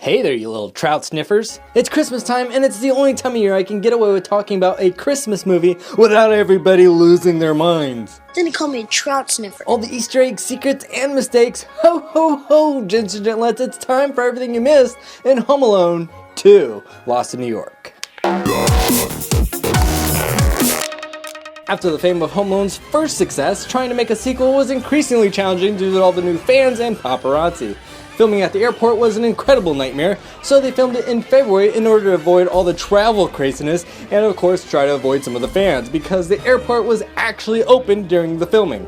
Hey there, you little trout sniffers. It's Christmas time, and it's the only time of year I can get away with talking about a Christmas movie without everybody losing their minds. Then he called me a trout sniffer. All the Easter eggs, secrets, and mistakes. Ho ho ho, gents and gentlets, it's time for everything you missed in Home Alone 2, Lost in New York. After the fame of Home Alone's first success, trying to make a sequel was increasingly challenging due to all the new fans and paparazzi. Filming at the airport was an incredible nightmare, so they filmed it in February in order to avoid all the travel craziness and of course try to avoid some of the fans because the airport was actually open during the filming.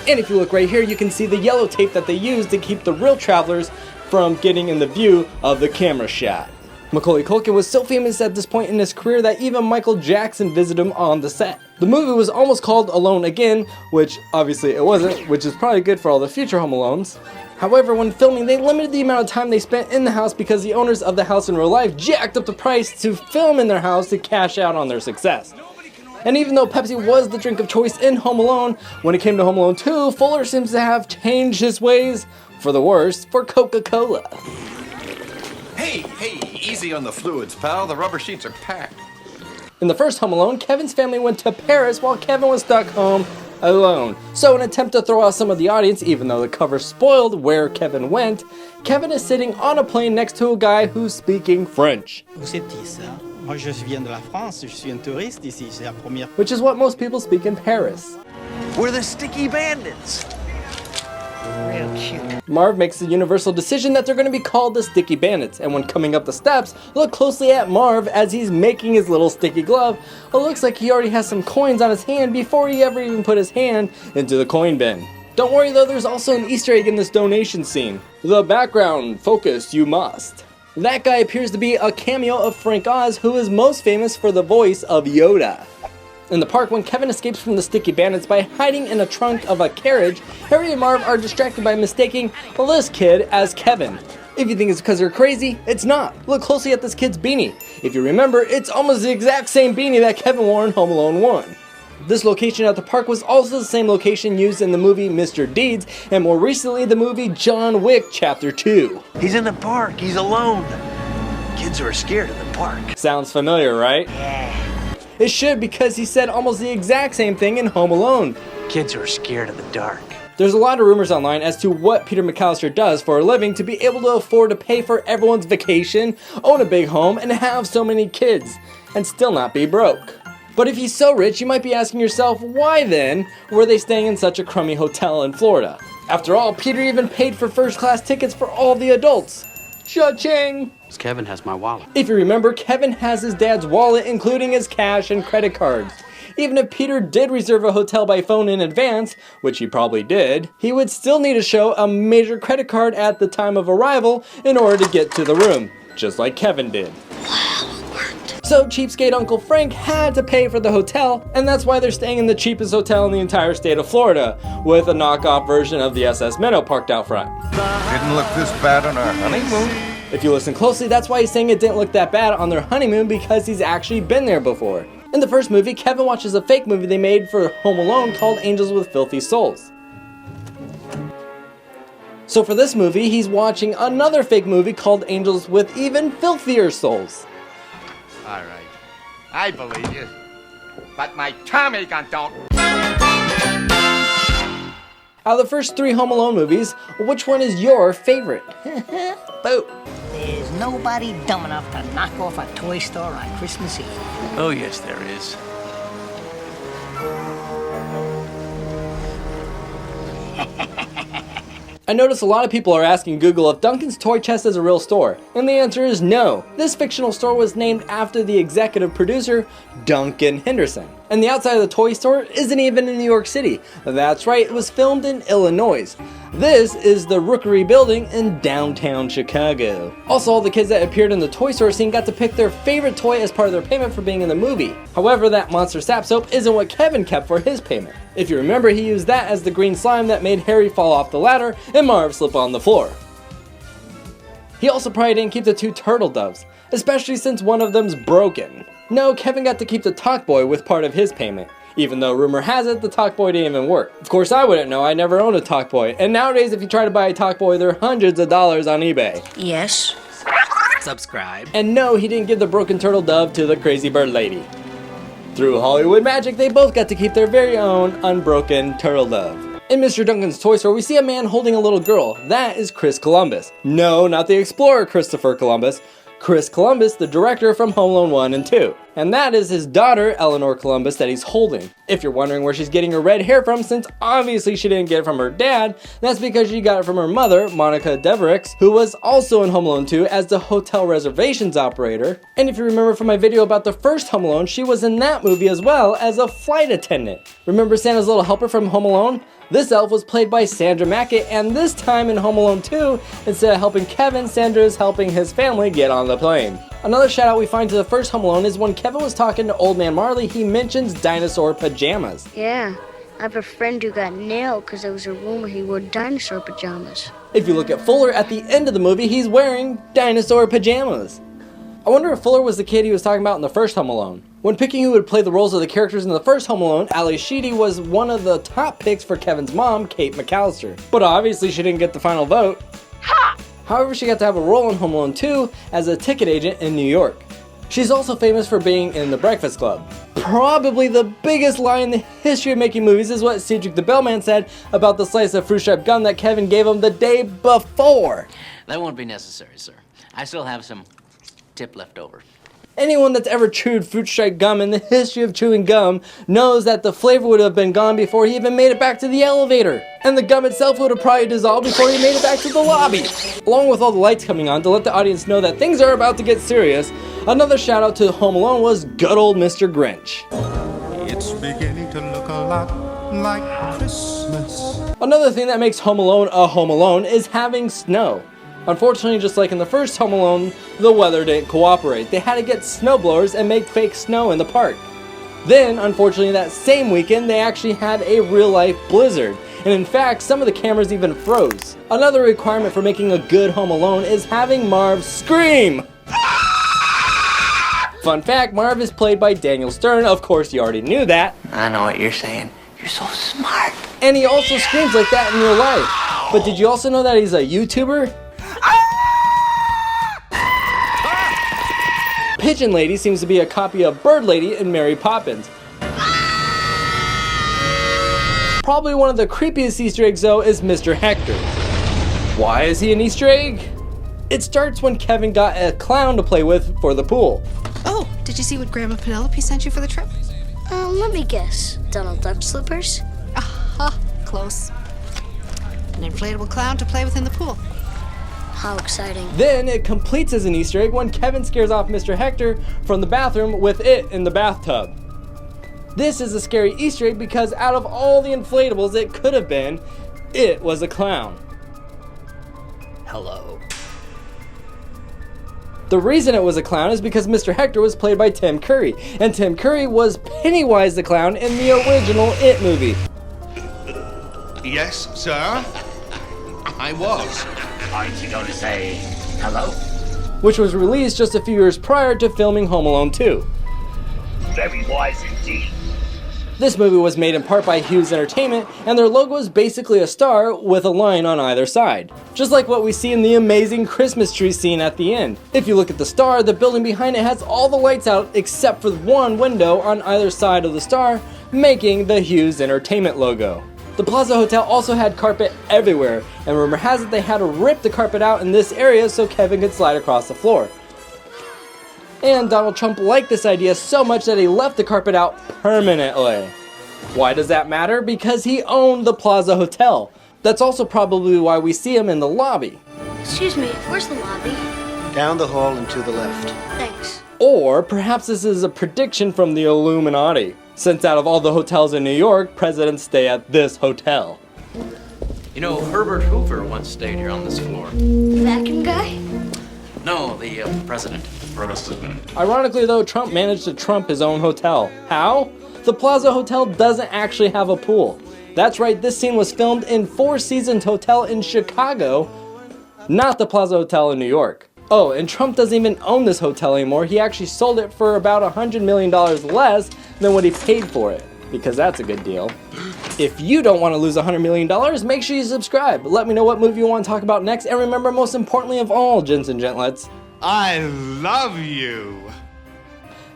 And if you look right here, you can see the yellow tape that they used to keep the real travelers from getting in the view of the camera shot. Macaulay Culkin was so famous at this point in his career that even Michael Jackson visited him on the set. The movie was almost called Alone Again, which obviously it wasn't, which is probably good for all the future Home Alones. However, when filming, they limited the amount of time they spent in the house because the owners of the house in real life jacked up the price to film in their house to cash out on their success. And even though Pepsi was the drink of choice in Home Alone, when it came to Home Alone 2, Fuller seems to have changed his ways, for the worse, for Coca-Cola. Hey, easy on the fluids, pal. The rubber sheets are packed. In the first Home Alone, Kevin's family went to Paris while Kevin was stuck home alone. So in an attempt to throw out some of the audience, even though the cover spoiled where Kevin went, Kevin is sitting on a plane next to a guy who's speaking French. Which is what most people speak in Paris. We're the Sticky Bandits. Real cute. Marv makes the universal decision that they're going to be called the Sticky Bandits, and when coming up the steps, look closely at Marv as he's making his little sticky glove. It looks like he already has some coins on his hand before he ever even put his hand into the coin bin. Don't worry though, there's also an Easter egg in this donation scene. The background, focus you must. That guy appears to be a cameo of Frank Oz, who is most famous for the voice of Yoda. In the park, when Kevin escapes from the Sticky Bandits by hiding in a trunk of a carriage, Harry and Marv are distracted by mistaking this kid as Kevin. If you think it's because they're crazy, it's not. Look closely at this kid's beanie. If you remember, it's almost the exact same beanie that Kevin wore in Home Alone 1. This location at the park was also the same location used in the movie Mr. Deeds, and more recently the movie John Wick Chapter 2. He's in the park. He's alone. Kids are scared of the park. Sounds familiar, right? Yeah. It should, because he said almost the exact same thing in Home Alone. Kids are scared of the dark. There's a lot of rumors online as to what Peter McAllister does for a living to be able to afford to pay for everyone's vacation, own a big home, and have so many kids, and still not be broke. But if he's so rich, you might be asking yourself, why then were they staying in such a crummy hotel in Florida? After all, Peter even paid for first-class tickets for all the adults. Cha-ching! Kevin has my wallet. If you remember, Kevin has his dad's wallet, including his cash and credit cards. Even if Peter did reserve a hotel by phone in advance, which he probably did, he would still need to show a major credit card at the time of arrival in order to get to the room, just like Kevin did. So cheapskate Uncle Frank had to pay for the hotel, and that's why they're staying in the cheapest hotel in the entire state of Florida, with a knockoff version of the SS Minnow parked out front. Didn't look this bad on our honeymoon. If you listen closely, that's why he's saying it didn't look that bad on their honeymoon, because he's actually been there before. In the first movie, Kevin watches a fake movie they made for Home Alone called Angels with Filthy Souls. So for this movie, he's watching another fake movie called Angels with Even Filthier Souls. All right, I believe you, but my Tommy gun don't. Out of the first 3 Home Alone movies, which one is your favorite? Boo! There's nobody dumb enough to knock off a toy store on Christmas Eve. Oh, yes, there is. I notice a lot of people are asking Google if Duncans Toy Chest is a real store, and the answer is no. This fictional store was named after the executive producer, Duncan Henderson. And the outside of the toy store isn't even in New York City. That's right, it was filmed in Illinois. This is the Rookery building in downtown Chicago. Also, all the kids that appeared in the toy store scene got to pick their favorite toy as part of their payment for being in the movie. However, that monster sap soap isn't what Kevin kept for his payment. If you remember, he used that as the green slime that made Harry fall off the ladder and Marv slip on the floor. He also probably didn't keep the 2 turtle doves, especially since one of them's broken. No, Kevin got to keep the talk boy with part of his payment. even though rumor has it the Talk Boy didn't even work. Of course I wouldn't know, I never owned a Talk Boy, and nowadays if you try to buy a Talk Boy they're hundreds of dollars on eBay. Yes. Subscribe. And no, he didn't give the broken turtle dove to the crazy bird lady. Through Hollywood magic, they both got to keep their very own unbroken turtle dove. In Mr. Duncans Toy Store, we see a man holding a little girl. That is Chris Columbus. No, not the explorer Christopher Columbus. Chris Columbus, the director from Home Alone 1 and 2. And that is his daughter, Eleanor Columbus, that he's holding. If you're wondering where she's getting her red hair from, since obviously she didn't get it from her dad, that's because she got it from her mother, Monica Deverix, who was also in Home Alone 2 as the hotel reservations operator. And if you remember from my video about the first Home Alone, she was in that movie as well as a flight attendant. Remember Santa's little helper from Home Alone? This elf was played by Sandra Mackett, and this time in Home Alone 2, instead of helping Kevin, Sandra is helping his family get on the plane. Another shout out we find to the first Home Alone is when Kevin was talking to Old Man Marley, he mentions dinosaur pajamas. Yeah, I have a friend who got nailed because there was a rumor he wore dinosaur pajamas. If you look at Fuller at the end of the movie, he's wearing dinosaur pajamas. I wonder if Fuller was the kid he was talking about in the first Home Alone. When picking who would play the roles of the characters in the first Home Alone, Ali Sheedy was one of the top picks for Kevin's mom, Kate McAllister. But obviously she didn't get the final vote. Ha! However, she got to have a role in Home Alone 2 as a ticket agent in New York. She's also famous for being in The Breakfast Club. Probably the biggest lie in the history of making movies is what Cedric the Bellman said about the slice of fruit-striped gum that Kevin gave him the day before. That won't be necessary, sir. I still have some tip left over. Anyone that's ever chewed fruit-striped gum in the history of chewing gum knows that the flavor would have been gone before he even made it back to the elevator. And the gum itself would have probably dissolved before he made it back to the lobby. Along with all the lights coming on to let the audience know that things are about to get serious, another shout out to Home Alone was good old Mr. Grinch. It's beginning to look a lot like Christmas. Another thing that makes Home Alone a Home Alone is having snow. Unfortunately, just like in the first Home Alone, the weather didn't cooperate. They had to get snowblowers and make fake snow in the park. Then, unfortunately, that same weekend, they actually had a real-life blizzard. And in fact, some of the cameras even froze. Another requirement for making a good Home Alone is having Marv scream! Fun fact, Marv is played by Daniel Stern. Of course, you already knew that. I know what you're saying. You're so smart. And he also screams like that in real life. But did you also know that he's a YouTuber? Pigeon Lady seems to be a copy of Bird Lady in Mary Poppins. Probably one of the creepiest Easter eggs though is Mr. Hector. Why is he an Easter egg? It starts when Kevin got a clown to play with for the pool. Oh, did you see what Grandma Penelope sent you for the trip? Let me guess. Donald Duck slippers? Aha, close. An inflatable clown to play with in the pool. How exciting. Then it completes as an Easter egg when Kevin scares off Mr. Hector from the bathroom with it in the bathtub. This is a scary Easter egg because out of all the inflatables it could have been, it was a clown. Hello. The reason it was a clown is because Mr. Hector was played by Tim Curry, and Tim Curry was Pennywise the Clown in the original It movie. Yes, sir? I was. Aren't you going to say hello? Which was released just a few years prior to filming Home Alone 2. Very wise indeed. This movie was made in part by Hughes Entertainment, and their logo is basically a star with a line on either side. Just like what we see in the amazing Christmas tree scene at the end. If you look at the star, the building behind it has all the lights out except for one window on either side of the star, making the Hughes Entertainment logo. The Plaza Hotel also had carpet everywhere, and rumor has it they had to rip the carpet out in this area so Kevin could slide across the floor. And Donald Trump liked this idea so much that he left the carpet out permanently. Why does that matter? Because he owned the Plaza Hotel. That's also probably why we see him in the lobby. Excuse me, where's the lobby? Down the hall and to the left. Thanks. Or perhaps this is a prediction from the Illuminati. Since out of all the hotels in New York, presidents stay at this hotel. You know, Herbert Hoover once stayed here on this floor. The vacuum guy? No, the president. Ironically though, Trump managed to trump his own hotel. How? The Plaza Hotel doesn't actually have a pool. That's right, this scene was filmed in Four Seasons Hotel in Chicago, not the Plaza Hotel in New York. Oh, and Trump doesn't even own this hotel anymore. He actually sold it for about $100 million less than what he paid for it. because that's a good deal. If you don't want to lose $100 million, make sure you subscribe. Let me know what movie you want to talk about next, and remember, most importantly of all, gents and gentlets, I love you.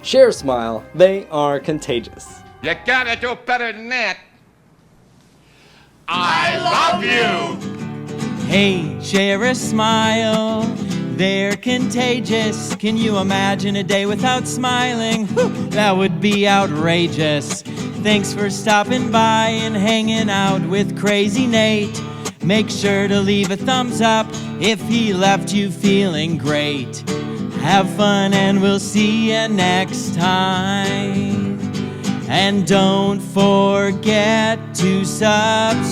share a smile. They are contagious. You gotta do better than that. I love you! Hey, share a smile. They're contagious. Can you imagine a day without smiling? Whew, that would be outrageous. Thanks for stopping by and hanging out with Crazy Nate. Make sure to leave a thumbs up if he left you feeling great. Have fun and we'll see you next time. And don't forget to subscribe.